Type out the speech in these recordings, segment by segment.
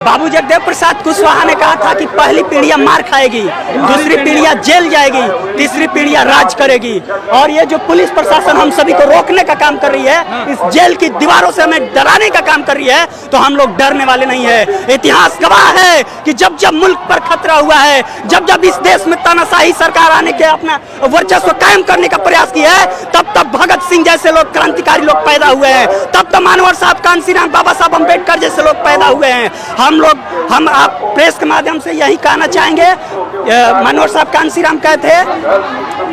बाबू जगदेव प्रसाद कुशवाहा ने कहा था कि पहली पीढ़ियां मार खाएगी, दूसरी पीढ़ियां जेल जाएगी, तीसरी पीढ़ियां राज करेगी। और ये जो पुलिस प्रशासन हम सभी को रोकने का काम कर रही है, इस जेल की दीवारों से हमें डराने का काम कर रही है, तो हम लोग डरने वाले नहीं है। इतिहास गवाह है कि जब जब मुल्क पर खतरा हुआ है, जब जब इस देश में तानाशाही सरकार आने के अपना वर्चस्व कायम करने का प्रयास किया है, तब तब भगत सिंह जैसे लोग, क्रांतिकारी लोग पैदा हुए हैं, तब तब मानवर साहब, कांशीराम, बाबा साहब अम्बेडकर जैसे लोग पैदा हुए हैं। हम आप प्रेस के माध्यम से यही कहना चाहेंगे, मनोहर साहब कांशीराम कहते हैं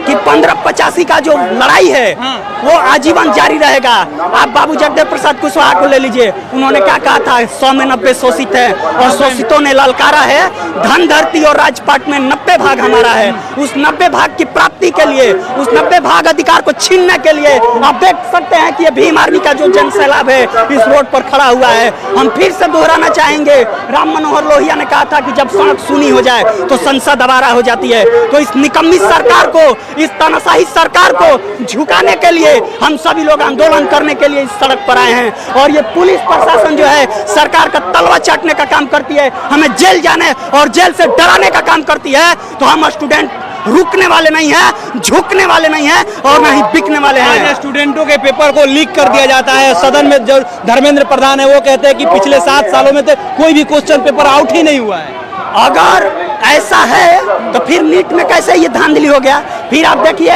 कि 1585 का जो लड़ाई है वो आजीवन जारी रहेगा। आप बाबू जगदेव प्रसाद कुशवाहा को ले लीजिए, उन्होंने क्या कहा था, 100 में 90 शोषित है और शोषितों ने ललकारा है, धन धरती और राजपाट में 90 भाग हमारा है। उस 90 भाग की प्राप्ति के लिए, उस 90 भाग अधिकार को छीनने के लिए आप देख सकते हैं कि ये भीम आर्मी का जो जन सैलाब है इस रोड पर खड़ा हुआ है। हम फिर से दोहराना चाहेंगे, राम मनोहर लोहिया ने कहा था कि जब सड़क सूनी हो जाए तो संसद आवारा हो जाती है। तो इस निकम्मी सरकार को, इस तानाशाही सरकार को झुकाने के लिए हम सभी लोग आंदोलन करने के लिए इस सड़क पर आए हैं। और ये पुलिस प्रशासन जो है सरकार का तलवा चाटने का काम करती है, हमें जेल जाने और जेल से डराने का काम करती है। तो हम स्टूडेंट रुकने वाले नहीं हैं, झुकने वाले नहीं हैं और न ही बिकने वाले हैं। स्टूडेंटों के पेपर को लीक कर दिया जाता है। सदन में जो धर्मेंद्र प्रधान है वो कहते हैं कि पिछले 7 सालों में तो कोई भी क्वेश्चन पेपर आउट ही नहीं हुआ है। अगर ऐसा है तो फिर नीट में कैसे ये धांधली हो गया? फिर आप देखिए,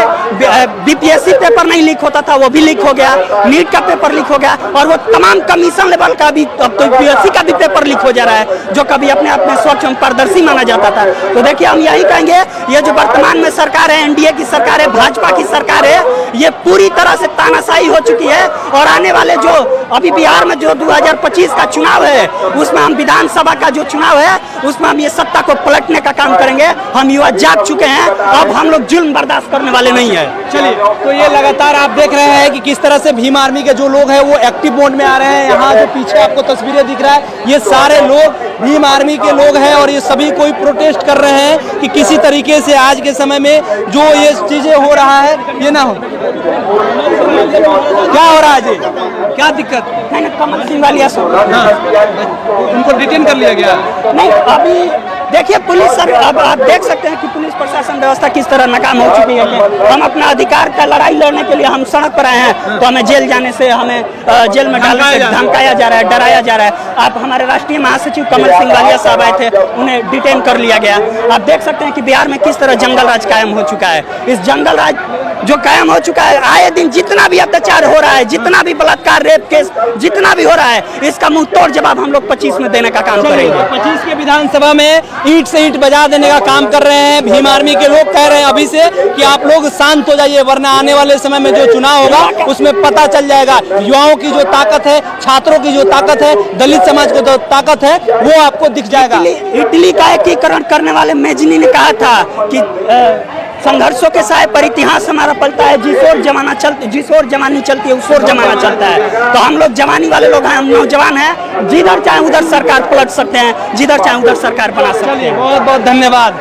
बीपीएससी पेपर नहीं लीक होता था, वो भी लीक हो गया, नीट का पेपर लीक हो गया, और वो तमाम कमीशन लेवल का भी, अब तो यूपीएससी का भी पेपर लीक हो जा रहा है, जो कभी अपने आप में स्वच्छ एवं पारदर्शी माना जाता था। तो देखिए, हम यही कहेंगे, ये जो वर्तमान में सरकार है, एनडीए की सरकार है, भाजपा की सरकार है, ये पूरी तरह से तानाशाही हो चुकी है। और आने वाले जो अभी बिहार में जो 2025 का चुनाव है, उसमें हम विधानसभा का जो चुनाव है उसमें हम ये सत्ता को पलटने का काम करेंगे। हम युवा जाग चुके हैं, अब हम लोग जुल्म बर्दाश्त करने वाले नहीं है। चलिए, तो ये लगातार आप देख रहे हैं कि किस तरह से भीम आर्मी के जो लोग हैं वो एक्टिव मोड में आ रहे हैं। यहाँ जो पीछे आपको तस्वीरें दिख रहा है, ये सारे लोग भीम आर्मी के लोग हैं और ये सभी कोई प्रोटेस्ट कर रहे हैं कि किसी तरीके से आज के समय में जो ये चीजें हो रहा है ये ना हो। क्या हो रहा है जी, क्या दिक्कत? कमल सिंह वालिया उनको डिटेन कर लिया गया नहीं। अभी देखिए पुलिस सर, अब आप देख सकते हैं कि पुलिस प्रशासन व्यवस्था किस तरह नाकाम हो चुकी है। हम अपना अधिकार का लड़ाई लड़ने के लिए हम सड़क पर आए हैं, तो हमें जेल जाने से, हमें जेल में डालने से धमकाया जा रहा है, डराया जा रहा है। आप हमारे राष्ट्रीय महासचिव कमल सिंह वालिया साहब आए थे, उन्हें डिटेन कर लिया गया। आप देख सकते हैं कि बिहार में किस तरह जंगल राज कायम हो चुका है। इस जंगल राज जो कायम हो चुका है, आए दिन जितना भी अत्याचार हो रहा है, जितना भी बलात्कार, रेप केस जितना भी हो रहा है, इसका मुंह तोड़ जवाब हम लोग 25 में देने का काम करेंगे। 25 के विधानसभा में ईंट से ईंट बजा देने का काम कर रहे हैं। भीम आर्मी के लोग कह रहे हैं अभी से कि आप लोग शांत हो जाइए, वरना आने वाले समय में जो चुनाव होगा उसमें पता चल जाएगा। युवाओं की जो ताकत है, छात्रों की जो ताकत है, दलित समाज की जो ताकत है, वो आपको दिख जाएगा। इटली का एकीकरण करने वाले मेजनी ने कहा था कि संघर्षों के साय पर इतिहास हमारा पलता है, जिस ओर जमानी चलती है उस ओर जमाना चलता है। तो हम लोग जवानी वाले लोग हैं, हम नौजवान हैं, जिधर चाहे उधर सरकार पलट सकते हैं, जिधर चाहे उधर सरकार बना सकते हैं। बहुत बहुत धन्यवाद।